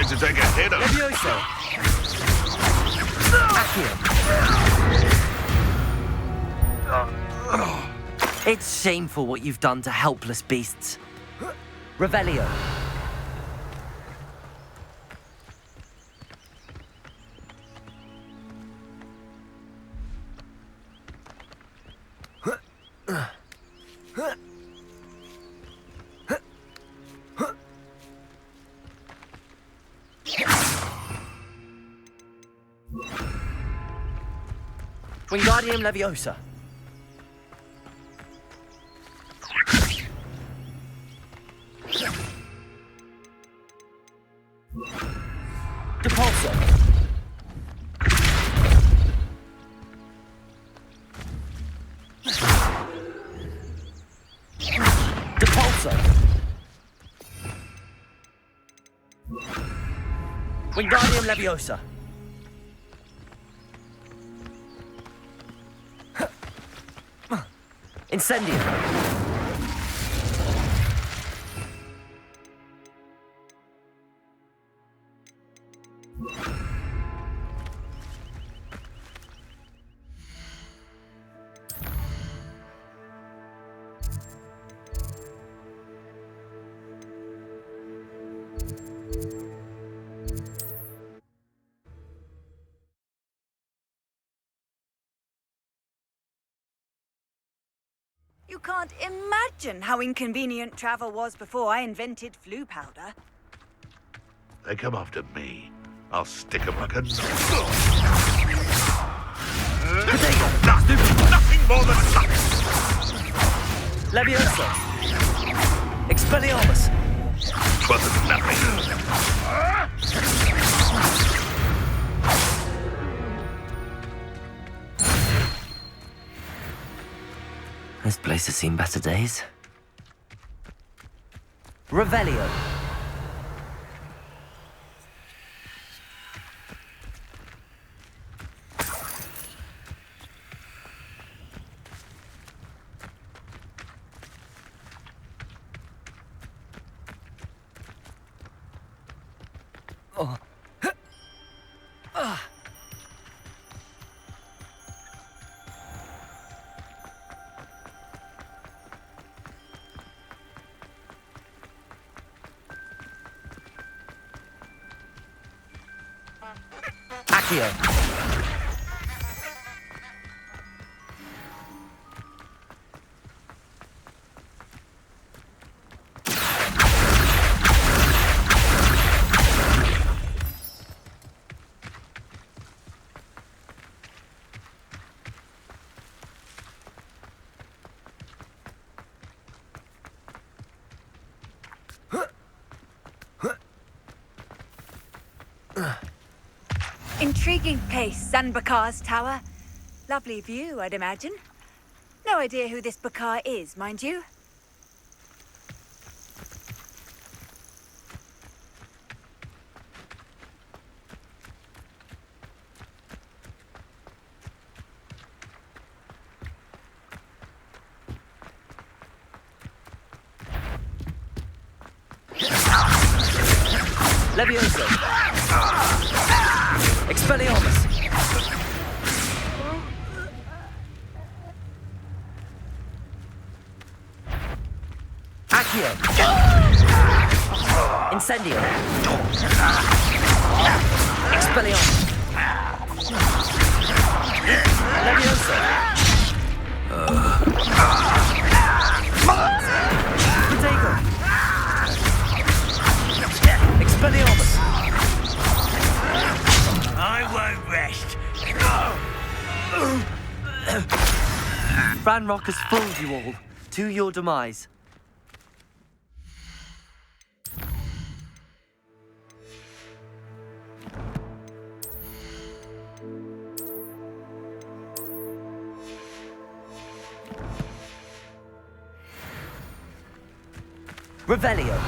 trying to take a hit of... Levioso! Accio! It's shameful what you've done to helpless beasts. Revelio. Wingardium Leviosa. Depulso. Depulso. Wingardium Leviosa. Incendio. You can't imagine how inconvenient travel was before I invented flu powder. They come after me. I'll stick 'em like a knife. Nothing more than luck! Leviosa. Expelliarmus. Wasn't nothing. This place has seen better days. Revelio. Oh. Accio. Intriguing place, Zanbakar's tower. Lovely view, I'd imagine. No idea who this Bakar is, mind you. Leviosa. Expelliarmus. Accio. Incendio. Expelliarmus. Leviosa. Protego. Expelliarmus. I won't rest. Ranrock has fooled you all, to your demise. Revelio.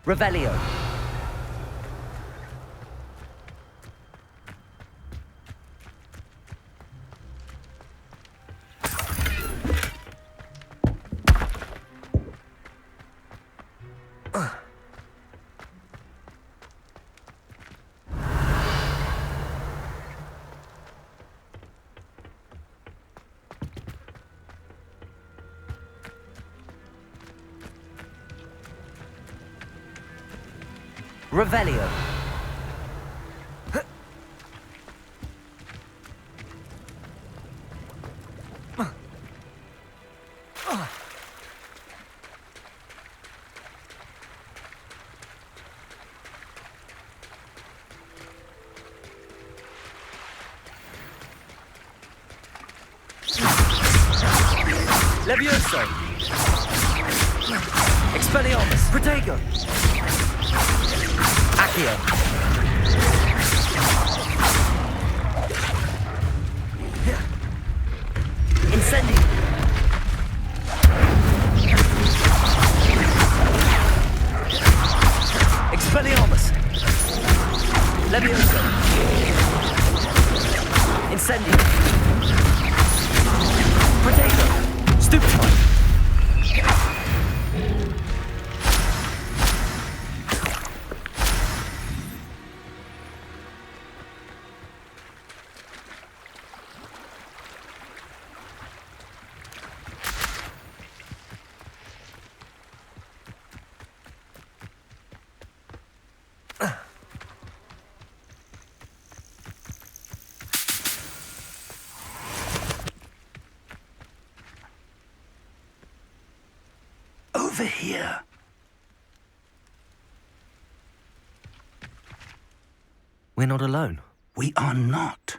Revelio. Revelio. Levioso. Expelliarmus. Protego. Accio. Incendio. Expelliarmus. Levioso. Incendio. Protego. Stupefy. Over here. We're not alone. We are not.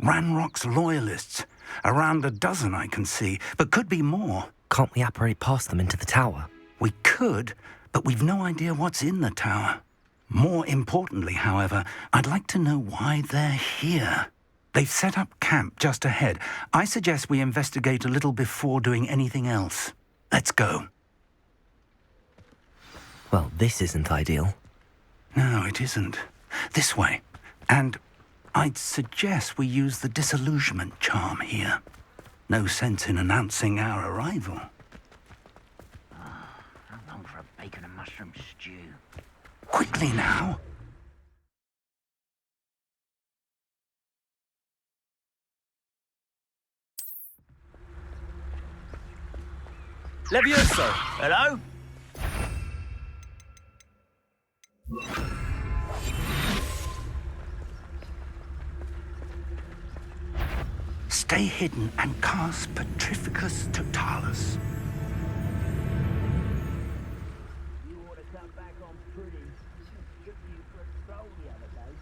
Ranrock's loyalists. Around a dozen I can see, but could be more. Can't we apparate past them into the tower? We could, but we've no idea what's in the tower. More importantly, however, I'd like to know why they're here. They've set up camp just ahead. I suggest we investigate a little before doing anything else. Let's go. Well, this isn't ideal. No, it isn't. This way. And I'd suggest we use the disillusionment charm here. No sense in announcing our arrival. I'm long for a bacon and mushroom stew. Quickly now. Levioso! Hello? Stay hidden and cast Petrificus Totalis. You ought to come back on pretty. Took you for a stroll the other day.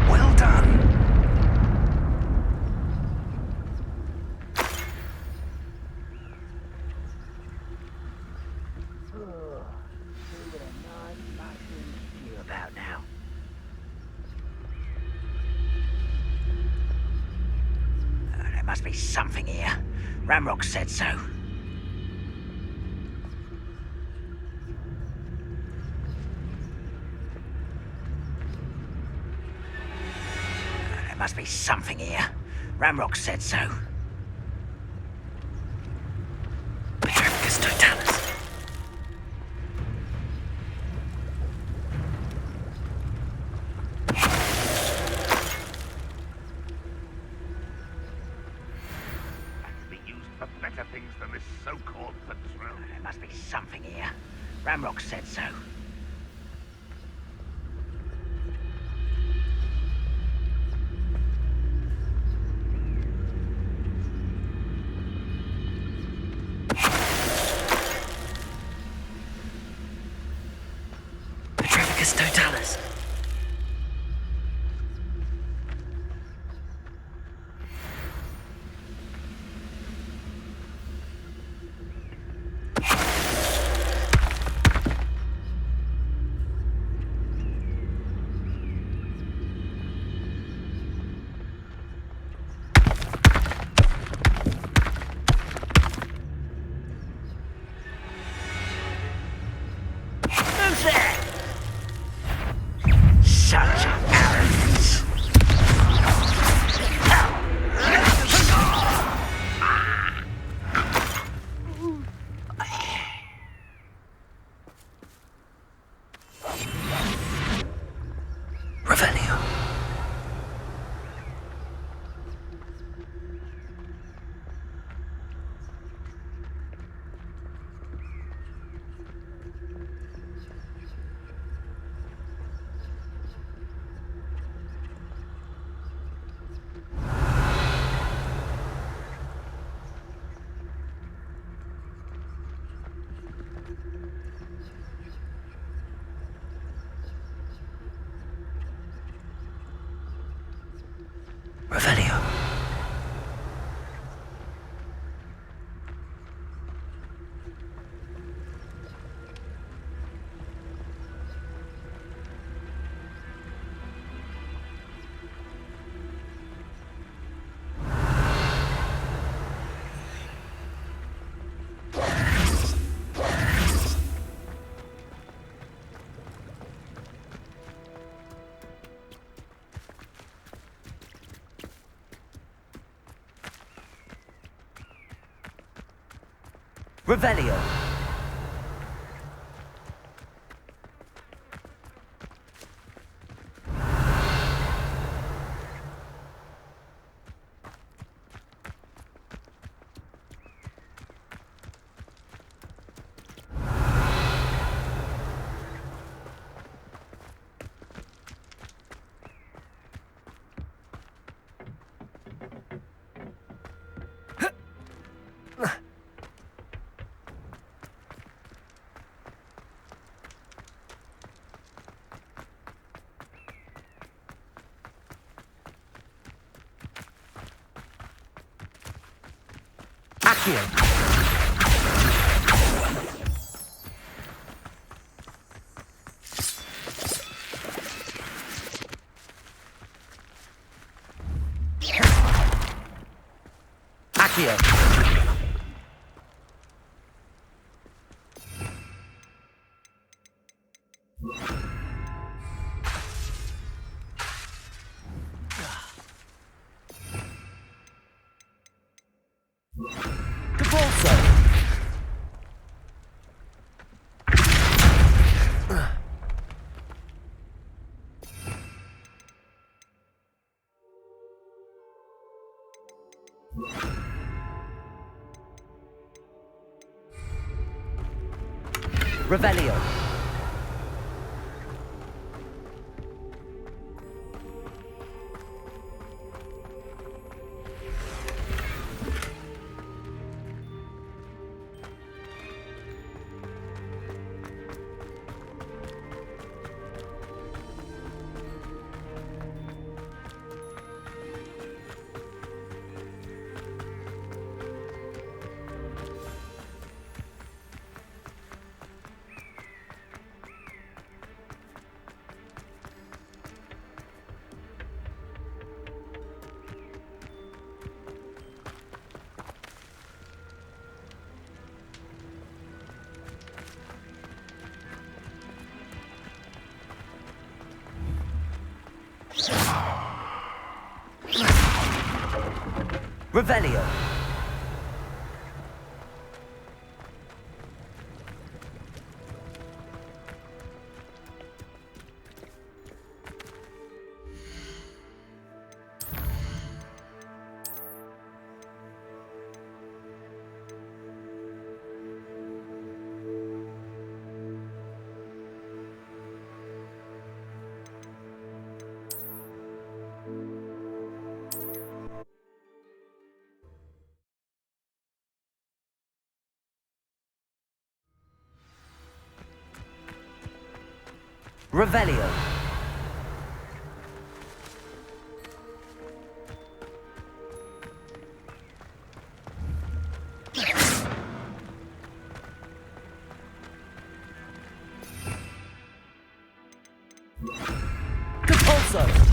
Well done. You about now? There must be something here. Ramrock said so. There must be something here. Ramrock said so. Petrificus Totalis. Be used for better things than this so-called patrol. There must be something here. Ramrock said so. Magicus Totalis. Who's there? Such arrogance. Revelio. Revelio. Revelio. Accio. Accio. Cabalso. Revelio. Revelio. Revelio. Compulso.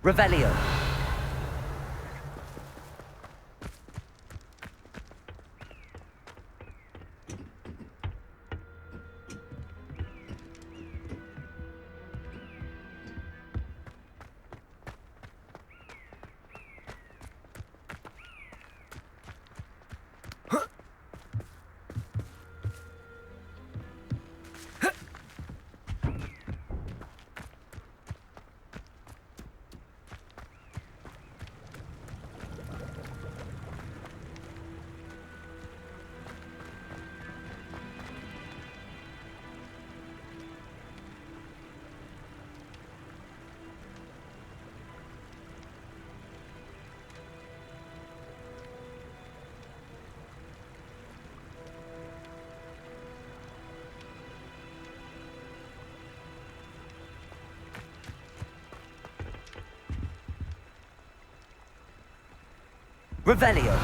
Revelio. Revelio.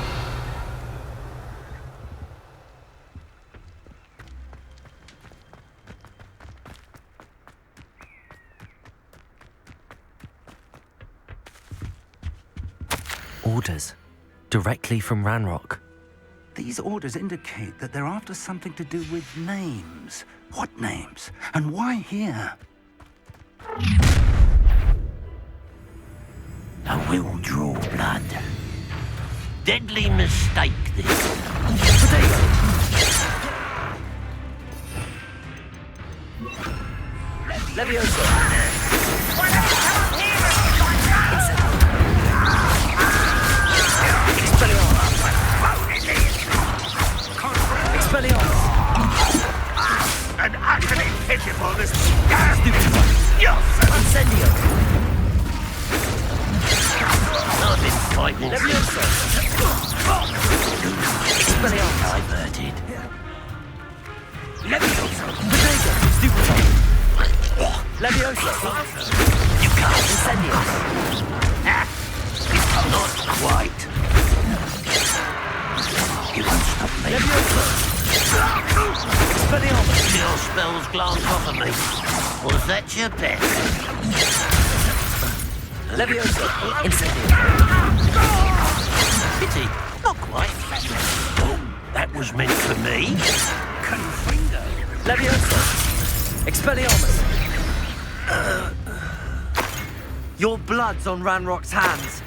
Orders. Directly from Ranrock. These orders indicate that they're after something to do with names. What names? And why here? I will draw blood. Deadly mistake, this. Potato. Levioso. Expelliarmus. And utterly pitiful this Incendio. I've been fighting Levioso. Expelliarmus. diverted. Levioso. Potato. Stupefy. Levioso. You can't. Incendio. Not quite. You won't stop me. Levioso. Expelliarmus. Your spells glance off of me. Was that your bet? Levioso. Incendio. Pity. Not quite. Oh, that was meant for me. Confringo. Levioso. Expelliarmus. Your blood's on Ranrock's hands.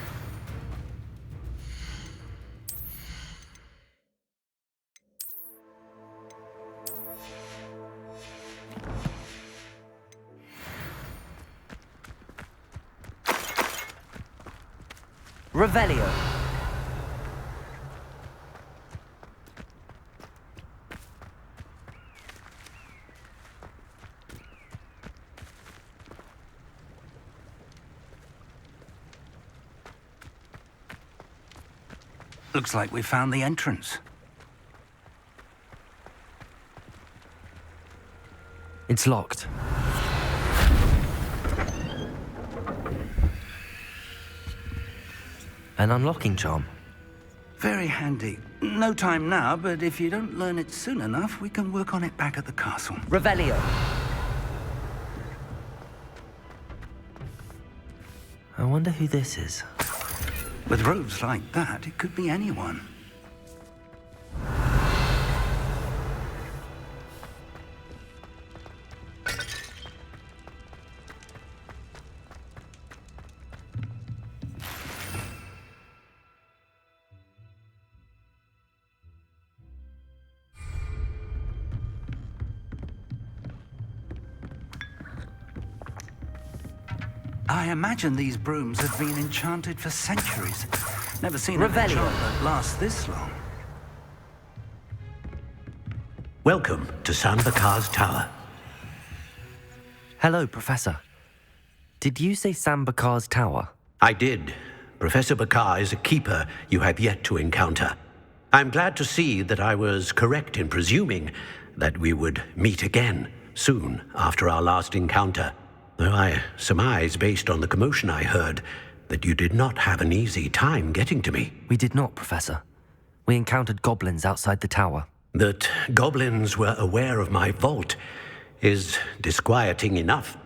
Revelio. Looks like we found the entrance. It's locked. An unlocking charm. Very handy. No time now, but if you don't learn it soon enough, we can work on it back at the castle. Revelio. I wonder who this is. With robes like that, it could be anyone. I imagine these brooms have been enchanted for centuries. Never seen an Revelio. enchantment last this long. Welcome to Sambakar's Tower. Hello, Professor. Did you say Sambakar's Tower? I did. Professor Bakar is a keeper you have yet to encounter. I'm glad to see that I was correct in presuming that we would meet again soon after our last encounter. Though I surmise, based on the commotion I heard, that you did not have an easy time getting to me. We did not, Professor. We encountered goblins outside the tower. That goblins were aware of my vault is disquieting enough.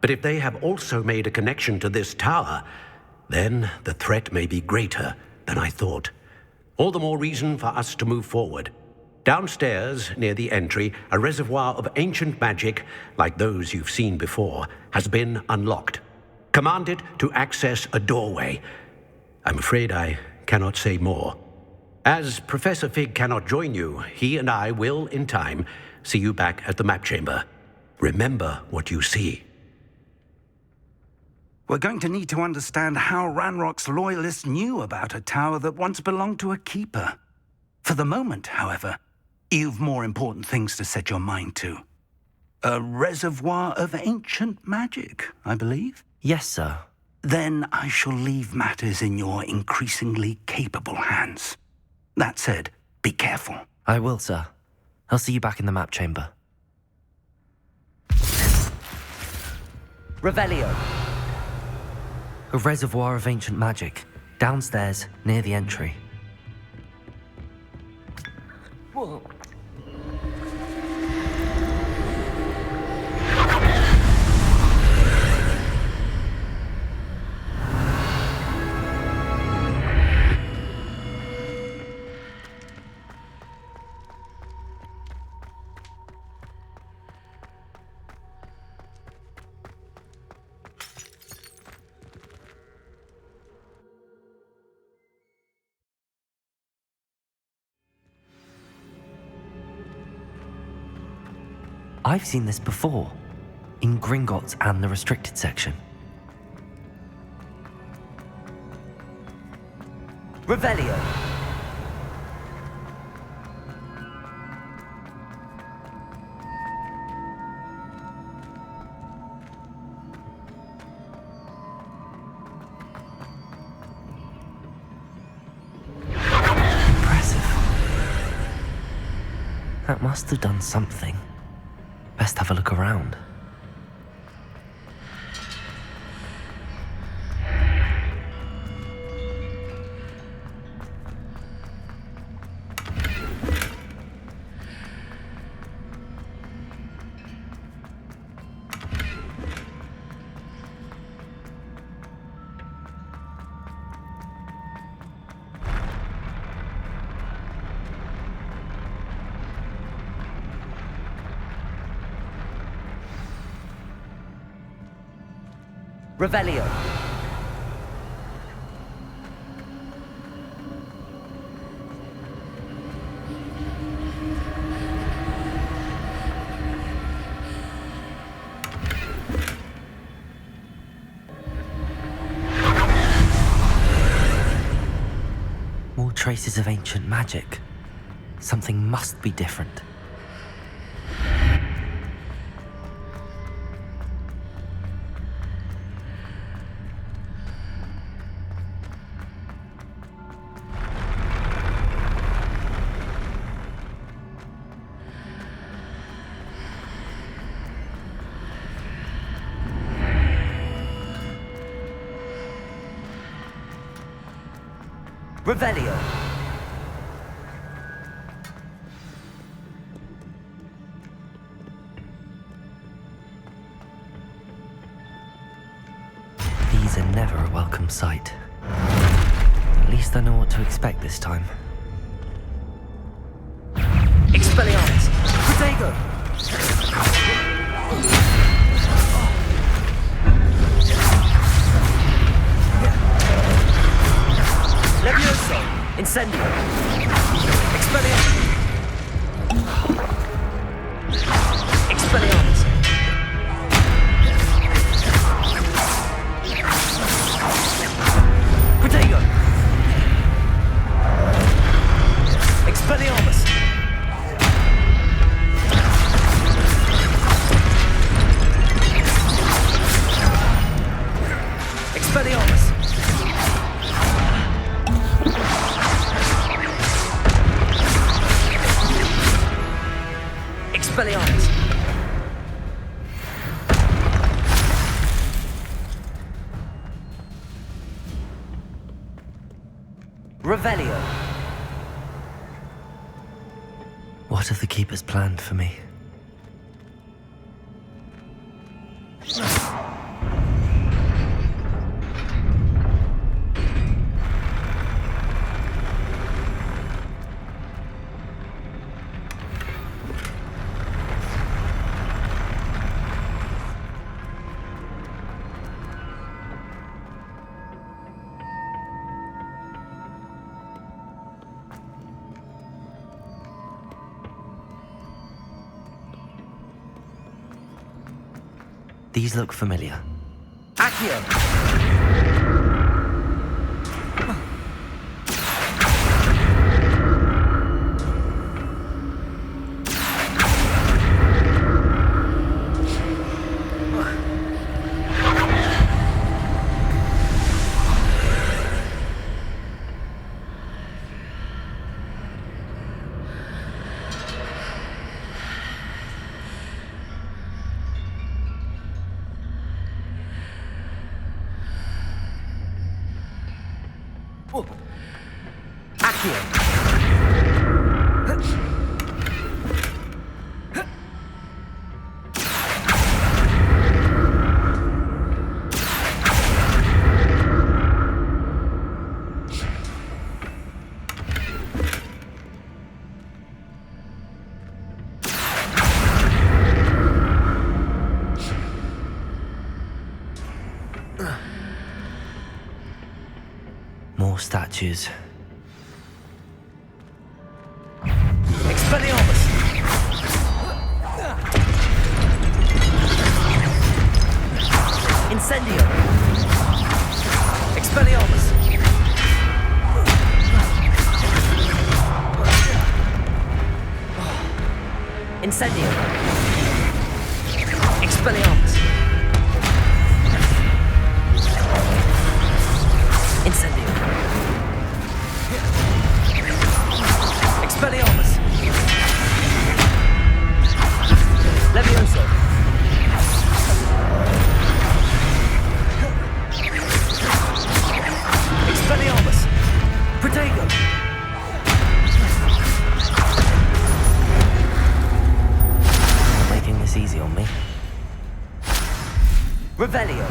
But if they have also made a connection to this tower, then the threat may be greater than I thought. All the more reason for us to move forward. Downstairs, near the entry, a reservoir of ancient magic, like those you've seen before, has been unlocked. Command it to access a doorway. I'm afraid I cannot say more. As Professor Fig cannot join you, he and I will, in time, see you back at the map chamber. Remember what you see. We're going to need to understand how Ranrock's loyalists knew about a tower that once belonged to a keeper. For the moment, however, you've more important things to set your mind to. A reservoir of ancient magic, I believe? Yes, sir. Then I shall leave matters in your increasingly capable hands. That said, be careful. I will, sir. I'll see you back in the map chamber. Revelio. A reservoir of ancient magic, downstairs, near the entry. Whoa. I've seen this before, in Gringotts and the restricted section. Revelio. Impressive. That must have done something. Best have a look around. Revelio. More traces of ancient magic. Something must be different. Revelio. These are never a welcome sight. At least I know what to expect this time. Expelliarmus! Protego! Levioso! Incendio! Expelliarmus! Expelliarmus! Expelliarmus! Expelliarmus! Revelio! What have the Keepers planned for me? These look familiar. Accio! Accio! More statues. Expelliarmus! Incendio! Expelliarmus! Incendio! Expelliarmus! Incendio! Expelliarmus! Levioso! Expelliarmus! Protego! Not making this easy on me. Revelio!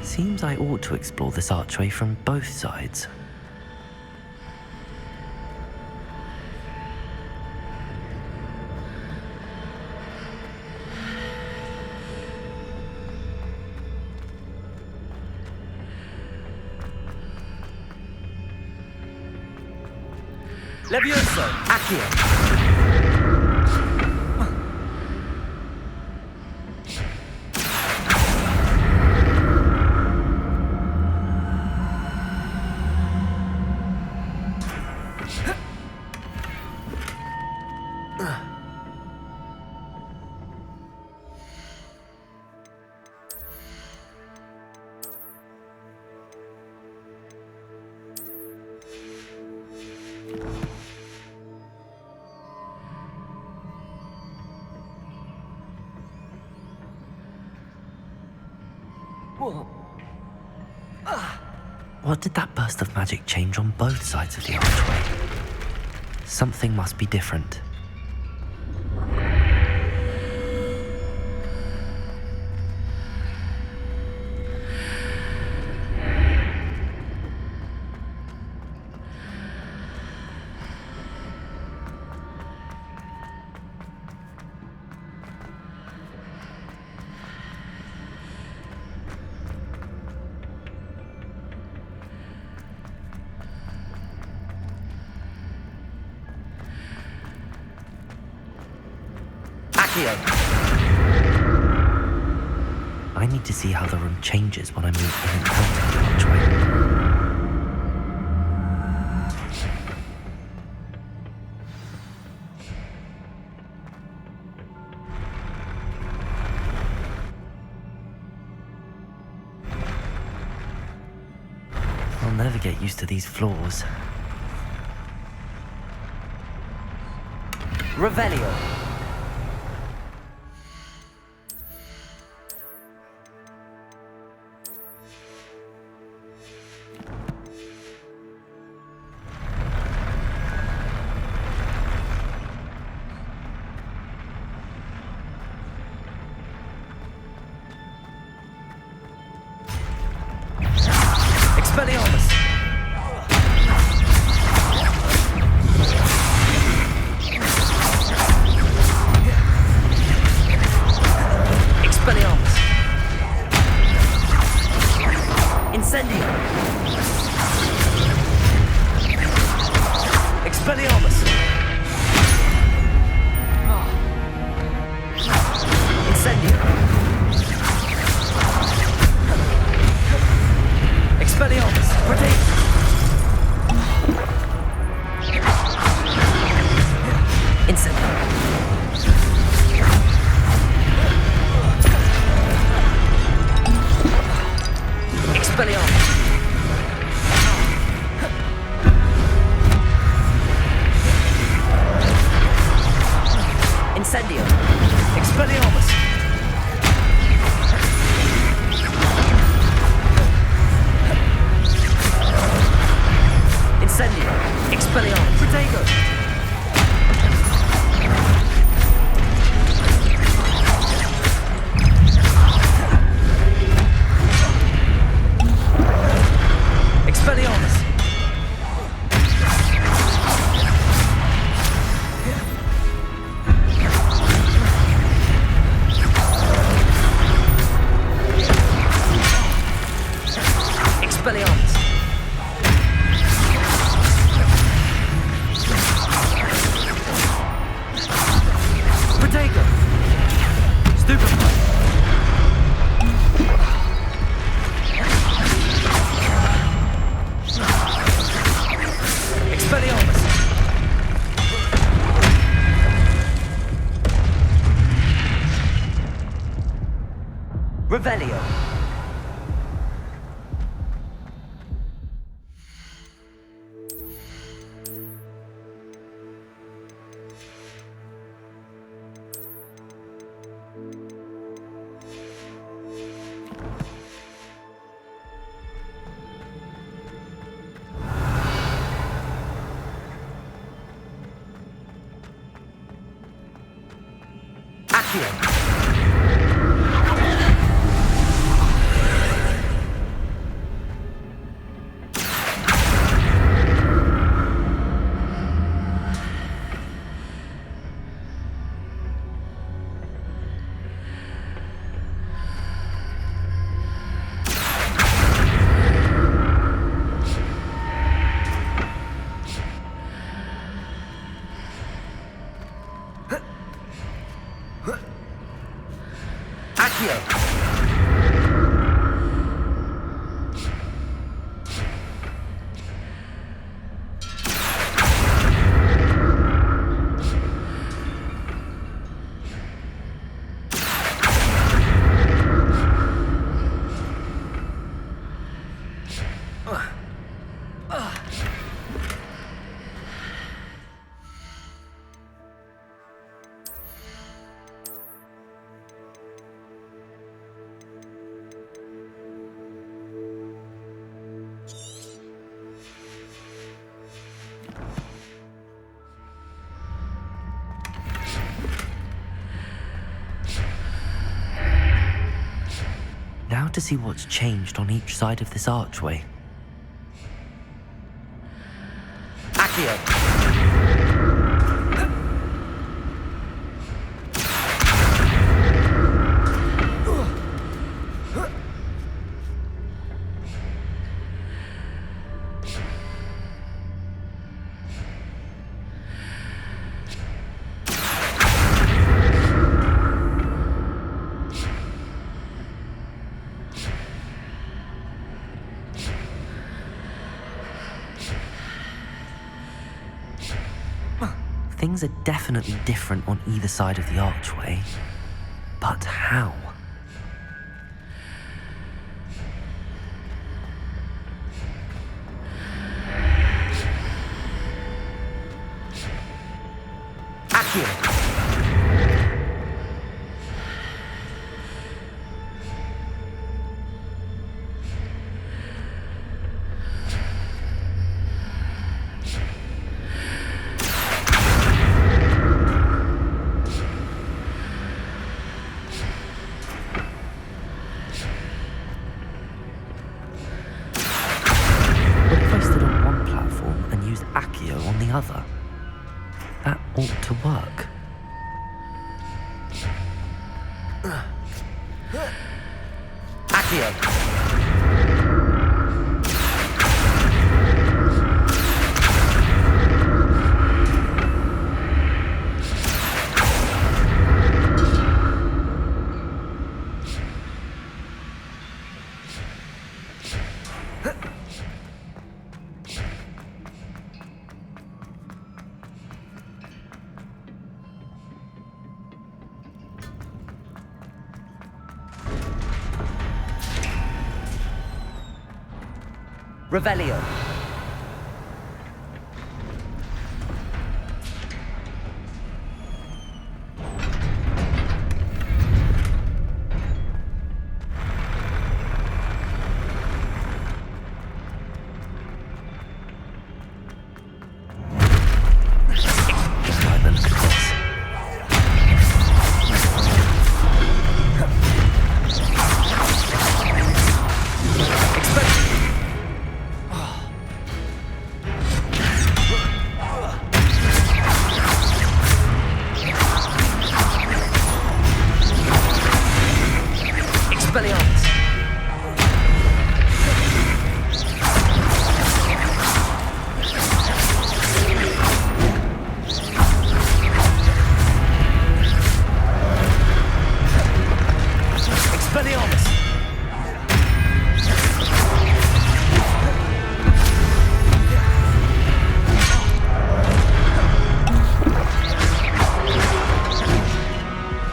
Seems I ought to explore this archway from both sides. Levioso! Accio! What did that burst of magic change on both sides of the archway? Something must be different. I need to see how the room changes when I move in and out of the archway. I'll never get used to these floors. Revelio. Expelliarmus! Expelliarmus! Incendio! Expelliarmus! Incendio! Expelliarmus! Protect! Incendio! Expelliarmus! Incendio! Expelliarmus! Incendio! Expelliarmus! Protego! Expelliarmus! Expelliarmus! Protego! Stupefy! Expelliarmus! Revelio! Accio! hard to see what's changed on each side of this archway. Accio! Things are definitely different on either side of the archway. But how? Accio! On the other. That ought to work. Accio! Revelio.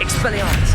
Expelliarmus.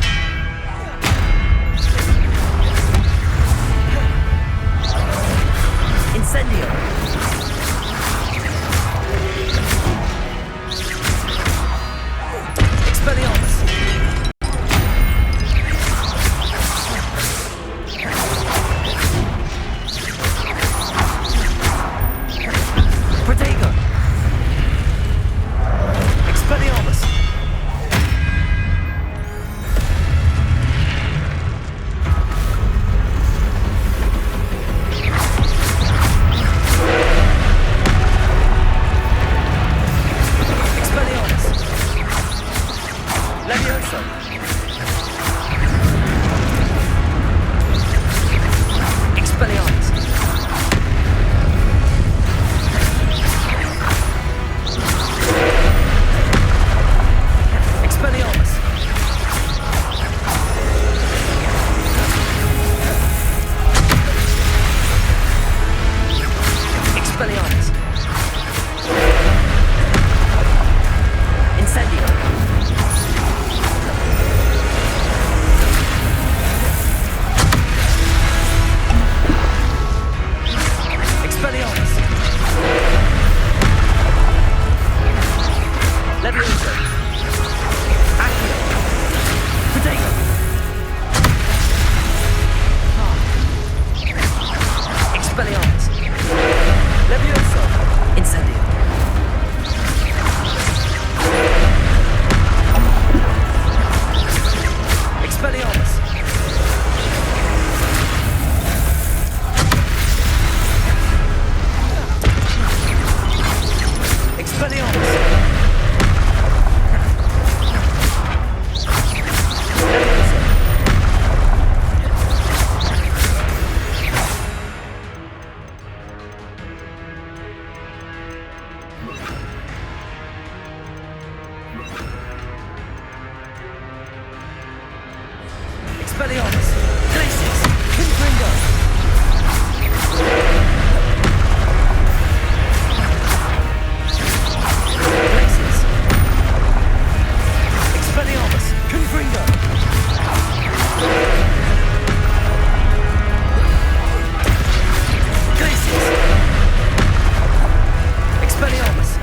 Levioso.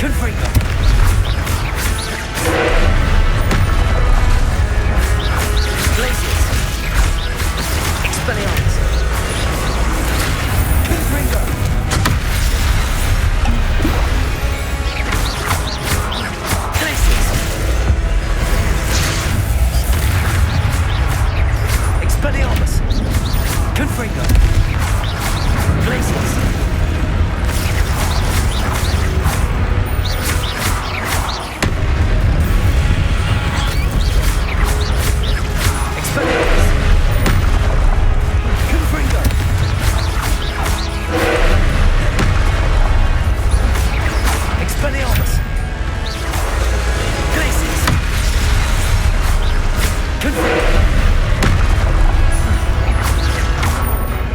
Confringo. Glacius. Expelliarmus. Confringo. Glacius. Expelliarmus. Confringo. Glacius. Expelliarmus. Confringo. Expelliarmus. Glacius. Confringo.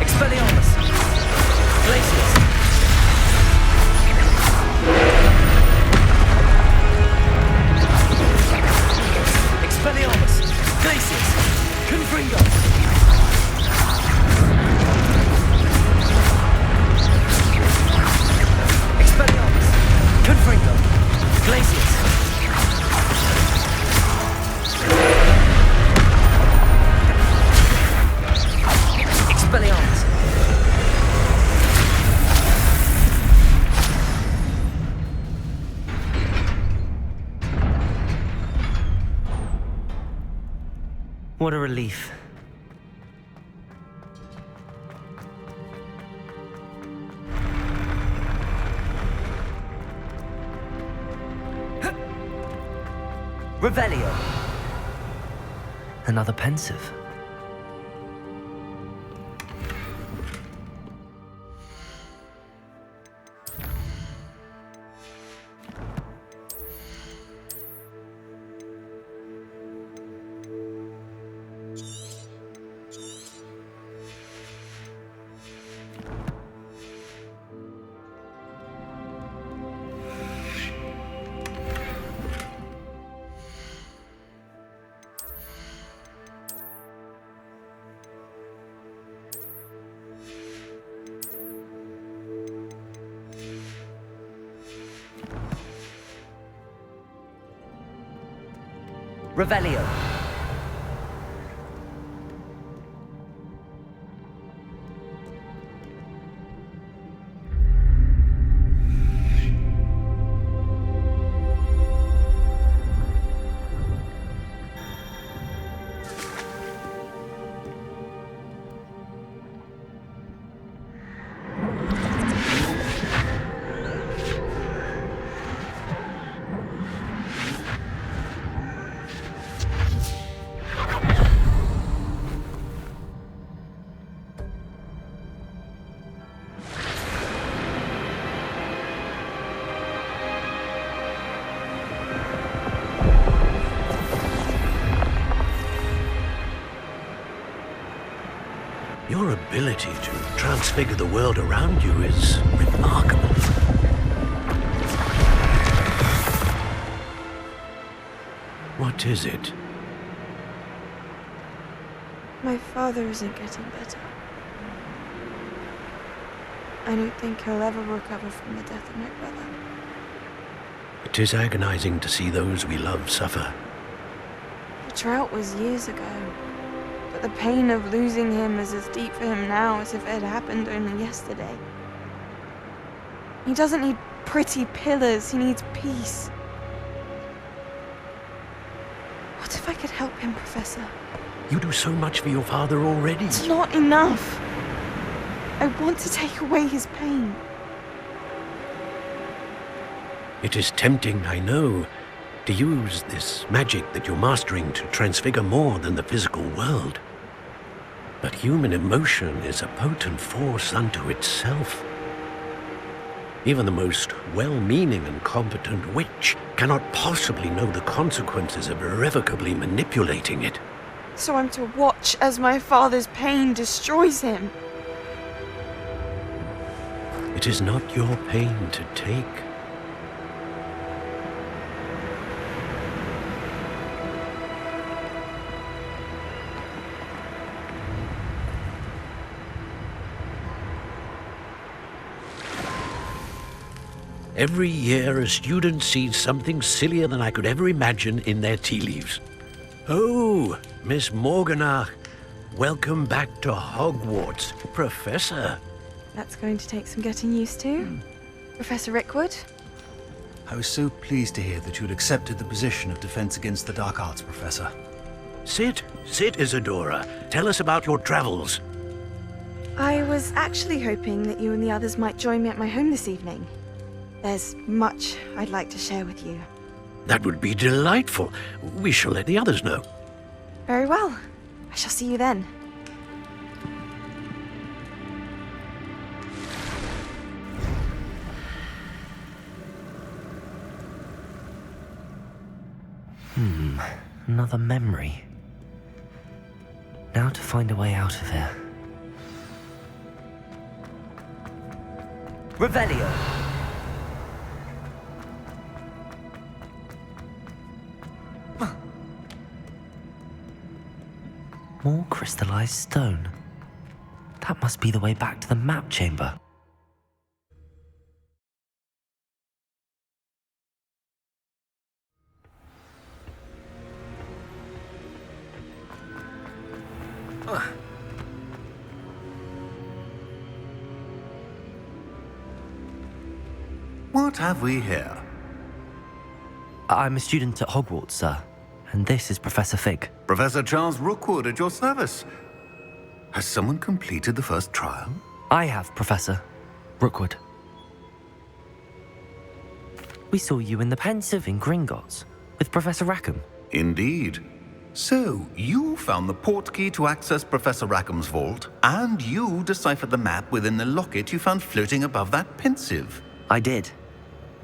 Expelliarmus. Glacius. Expelliarmus. Glacius. Confringo. Expelliarmus. Confringo. Glacius. Expelliarmus. What a relief. Revelio. Another pensive. Revelio. Your ability to transfigure the world around you is remarkable. What is it? My father isn't getting better. I don't think he'll ever recover from the death of my brother. It is agonizing to see those we love suffer. The drought was years ago, but the pain of losing him is as deep for him now as if it had happened only yesterday. He doesn't need pretty pillars, he needs peace. What if I could help him, Professor? You do so much for your father already. It's not enough. I want to take away his pain. It is tempting, I know, to use this magic that you're mastering to transfigure more than the physical world. But human emotion is a potent force unto itself. Even the most well-meaning and competent witch cannot possibly know the consequences of irrevocably manipulating it. So I'm to watch as my father's pain destroys him. It is not your pain to take. Every year, a student sees something sillier than I could ever imagine in their tea leaves. Oh, Miss Morganach, welcome back to Hogwarts, Professor. That's going to take some getting used to. Professor Rickwood? I was so pleased to hear that you had accepted the position of Defense Against the Dark Arts, Professor. Sit, Isadora. Tell us about your travels. I was actually hoping that you and the others might join me at my home this evening. There's much I'd like to share with you. That would be delightful. We shall let the others know. Very well. I shall see you then. Another memory. Now to find a way out of here. Revelio! More crystallized stone. That must be the way back to the map chamber. What have we here? I'm a student at Hogwarts, sir. And this is Professor Fig. Professor Charles Rookwood at your service. Has someone completed the first trial? I have, Professor Rookwood. We saw you in the Pensive in Gringotts with Professor Rackham. Indeed. So, you found the portkey to access Professor Rackham's vault, and you deciphered the map within the locket you found floating above that Pensive. I did.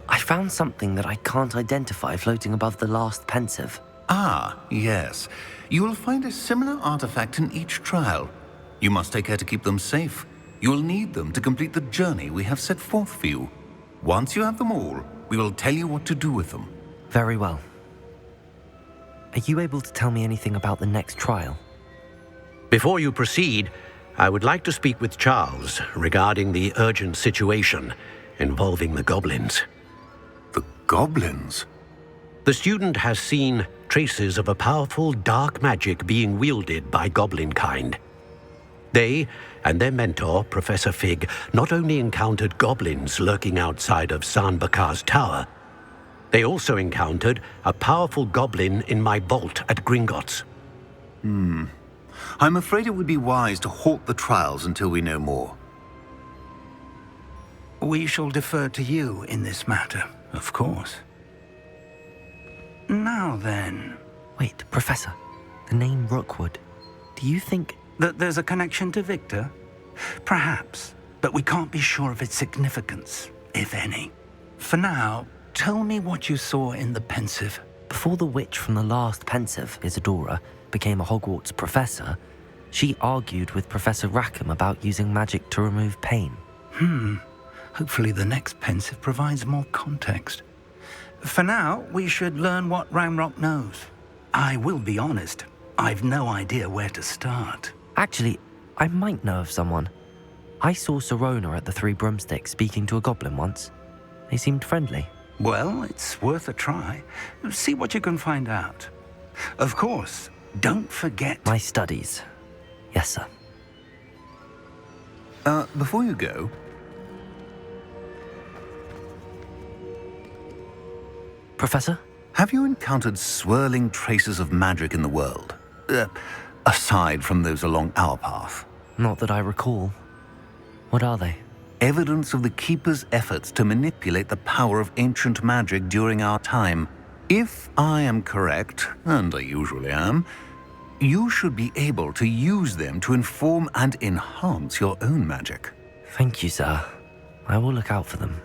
I found something that I can't identify floating above the last Pensive. Ah, yes. You will find a similar artifact in each trial. You must take care to keep them safe. You will need them to complete the journey we have set forth for you. Once you have them all, we will tell you what to do with them. Very well. Are you able to tell me anything about the next trial? Before you proceed, I would like to speak with Charles regarding the urgent situation involving the goblins. The goblins? The student has seen traces of a powerful dark magic being wielded by goblin kind. They and their mentor, Professor Fig, not only encountered goblins lurking outside of San Bakar's tower, they also encountered a powerful goblin in my vault at Gringotts. I'm afraid it would be wise to halt the trials until we know more. We shall defer to you in this matter, of course. Now then, Wait, Professor. The name Rookwood. Do you think... that there's a connection to Victor? Perhaps, but we can't be sure of its significance, if any. For now, tell me what you saw in the Pensive. Before the witch from the last Pensive, Isadora, became a Hogwarts professor, she argued with Professor Rackham about using magic to remove pain. Hopefully the next Pensive provides more context. For now, we should learn what Ramrock knows. I will be honest, I've no idea where to start. Actually, I might know of someone. I saw Serona at the Three Broomsticks speaking to a goblin once. They seemed friendly. Well, it's worth a try. See what you can find out. Of course, don't forget... My studies. Yes, sir. Before you go, Professor? have you encountered swirling traces of magic in the world? Aside from those along our path. Not that I recall. What are they? Evidence of the Keeper's efforts to manipulate the power of ancient magic during our time. If I am correct, and I usually am, you should be able to use them to inform and enhance your own magic. Thank you, sir. I will look out for them.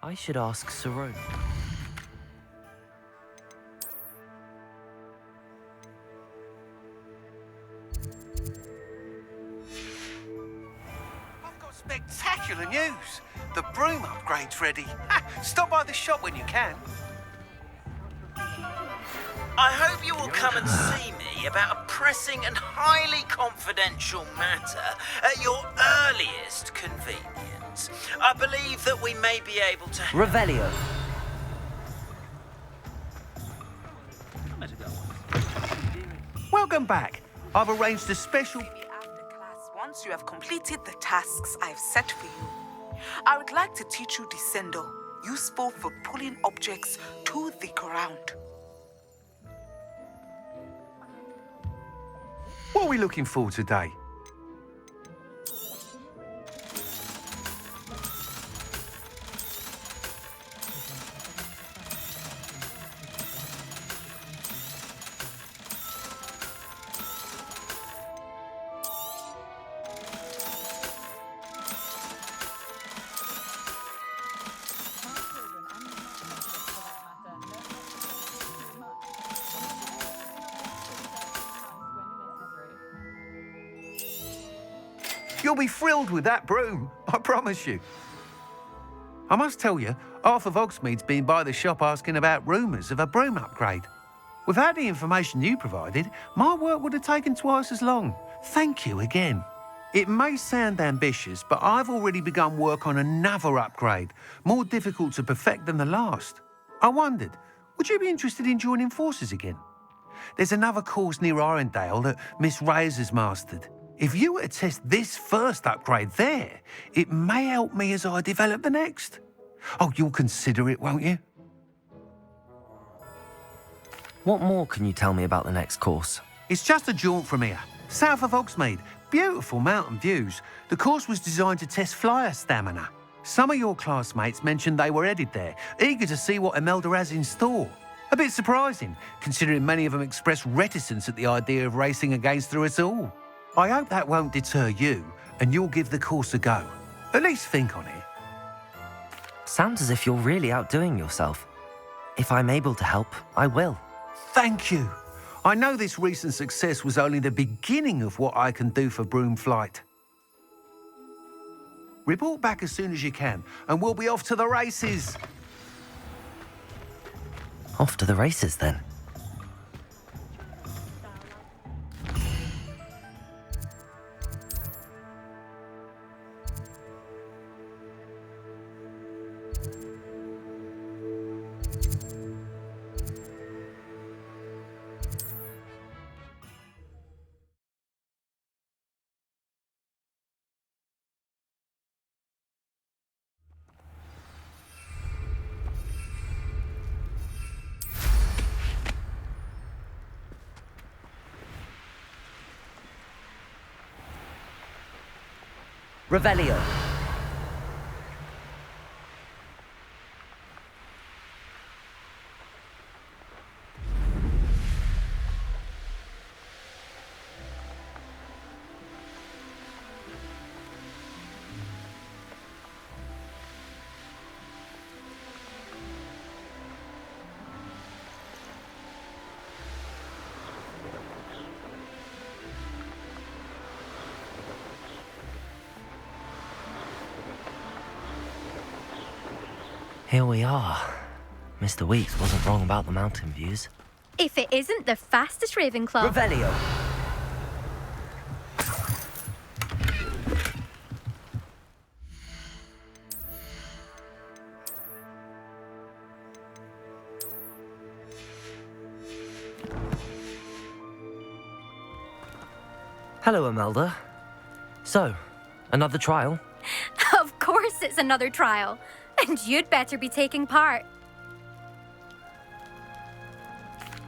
I should ask Sarone. I've got spectacular news. The broom upgrade's ready. Ha, stop by the shop when you can. I hope you will come and see me about a pressing and highly confidential matter at your earliest convenience. I believe that we may be able to... Revelio. Welcome back. I've arranged a special... After class, once you have completed the tasks I've set for you, I would like to teach you Descendo, useful for pulling objects to the ground. What are we looking for today? You'll be thrilled with that broom, I promise you. I must tell you, half of Hogsmeade's been by the shop asking about rumours of a broom upgrade. Without the information you provided, my work would have taken twice as long. Thank you again. It may sound ambitious, but I've already begun work on another upgrade, more difficult to perfect than the last. I wondered, would you be interested in joining forces again? There's another course near Arendale that Miss Reyes has mastered. If you were to test this first upgrade there, it may help me as I develop the next. Oh, you'll consider it, won't you? What more can you tell me about the next course? It's just a jaunt from here, south of Hogsmeade. Beautiful mountain views. The course was designed to test flyer stamina. Some of your classmates mentioned they were headed there, eager to see what Imelda has in store. A bit surprising, considering many of them expressed reticence at the idea of racing against her at all. I hope that won't deter you, and you'll give the course a go. At least think on it. Sounds as if you're really outdoing yourself. If I'm able to help, I will. Thank you. I know this recent success was only the beginning of what I can do for broom flight. Report back as soon as you can, and we'll be off to the races. Off to the races, then. Revelio. Here we are. Mr. Weeks wasn't wrong about the mountain views. If it isn't the fastest Ravenclaw. Revelio. Hello, Imelda. So, another trial? Of course it's another trial. And you'd better be taking part.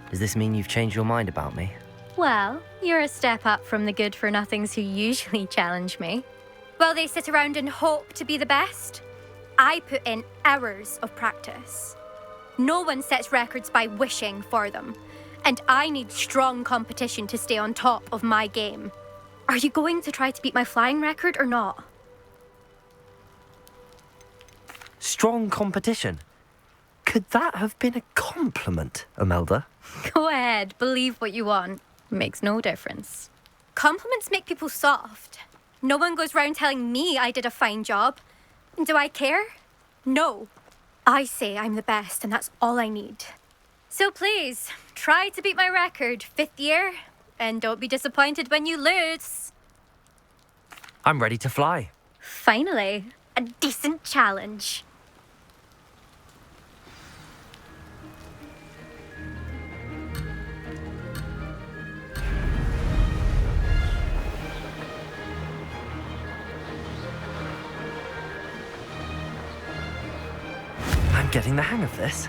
Does this mean you've changed your mind about me? Well, you're a step up from the good-for-nothings who usually challenge me. While they sit around and hope to be the best, I put in hours of practice. No one sets records by wishing for them, and I need strong competition to stay on top of my game. Are you going to try to beat my flying record or not? Strong competition. Could that have been a compliment, Imelda? Go ahead, believe what you want. Makes no difference. Compliments make people soft. No one goes round telling me I did a fine job. Do I care? No. I say I'm the best, and that's all I need. So please, try to beat my record, 5th year, and don't be disappointed when you lose. I'm ready to fly. Finally, a decent challenge. I'm getting the hang of this.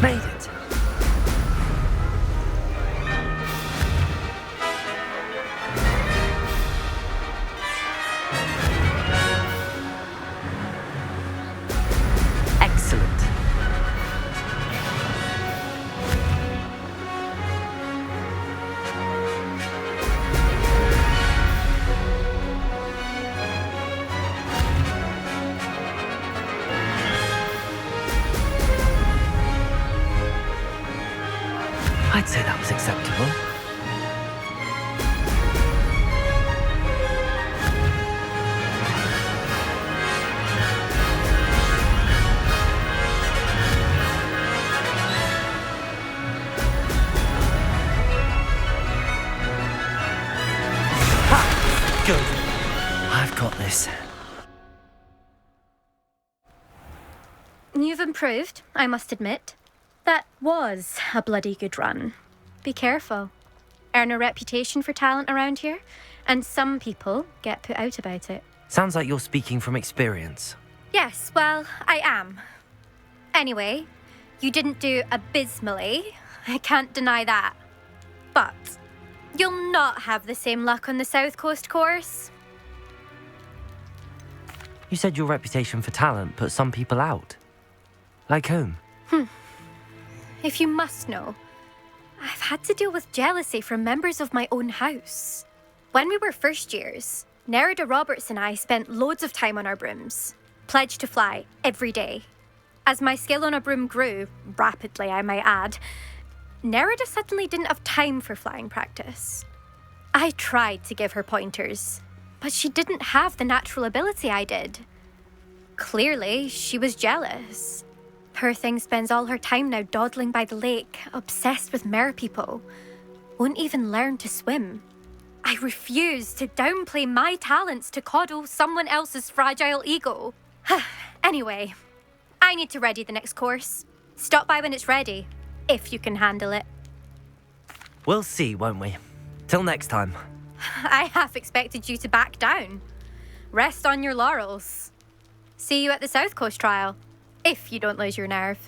Made it. Excellent. I'd say that was acceptable. Ha! Good. I've got this. You've improved, I must admit. That was a bloody good run. Be careful. Earn a reputation for talent around here, and some people get put out about it. Sounds like you're speaking from experience. Yes, well, I am. Anyway, you didn't do abysmally. I can't deny that. But you'll not have the same luck on the South Coast course. You said your reputation for talent put some people out. Like whom? If you must know, I've had to deal with jealousy from members of my own house. When we were first years, Nerida Roberts and I spent loads of time on our brooms, pledged to fly every day. As my skill on a broom grew, rapidly I might add, Nerida suddenly didn't have time for flying practice. I tried to give her pointers, but she didn't have the natural ability I did. Clearly, she was jealous. Poor thing spends all her time now dawdling by the lake, obsessed with merpeople. Won't even learn to swim. I refuse to downplay my talents to coddle someone else's fragile ego. Anyway, I need to ready the next course. Stop by when it's ready, if you can handle it. We'll see, won't we? Till next time. I half expected you to back down. Rest on your laurels. See you at the South Coast trial, if you don't lose your nerve.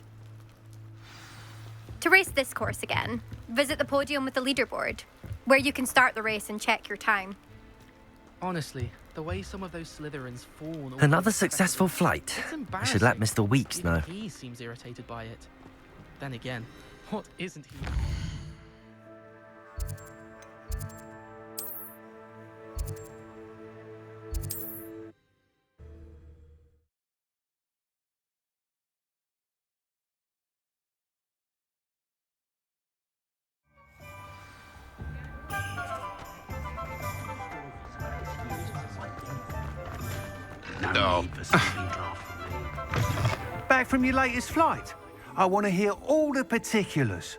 To race this course again, visit the podium with the leaderboard, where you can start the race and check your time. Honestly, the way some of those Slytherins fawn... Another successful flight. I should let Mr. Weeks know. He seems irritated by it. Then again, what isn't he? No need for sleeping draft from me. Back from your latest flight? I want to hear all the particulars.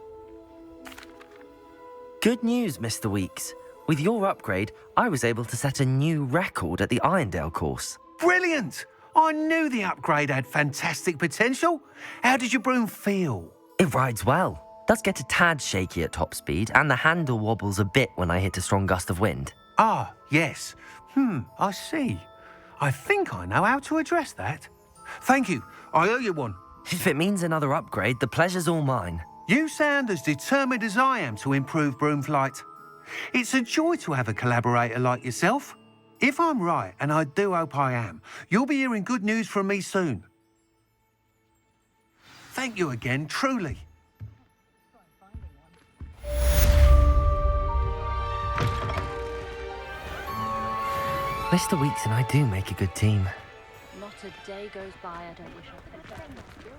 Good news, Mr. Weeks. With your upgrade, I was able to set a new record at the Irondale course. Brilliant! I knew the upgrade had fantastic potential. How did your broom feel? It rides well. Does get a tad shaky at top speed, and the handle wobbles a bit when I hit a strong gust of wind. Ah, yes. I see. I think I know how to address that. Thank you. I owe you one. If it means another upgrade, the pleasure's all mine. You sound as determined as I am to improve broom flight. It's a joy to have a collaborator like yourself. If I'm right, and I do hope I am, you'll be hearing good news from me soon. Thank you again, truly. Mr. Weeks and I do make a good team. Not a day goes by I don't wish I could.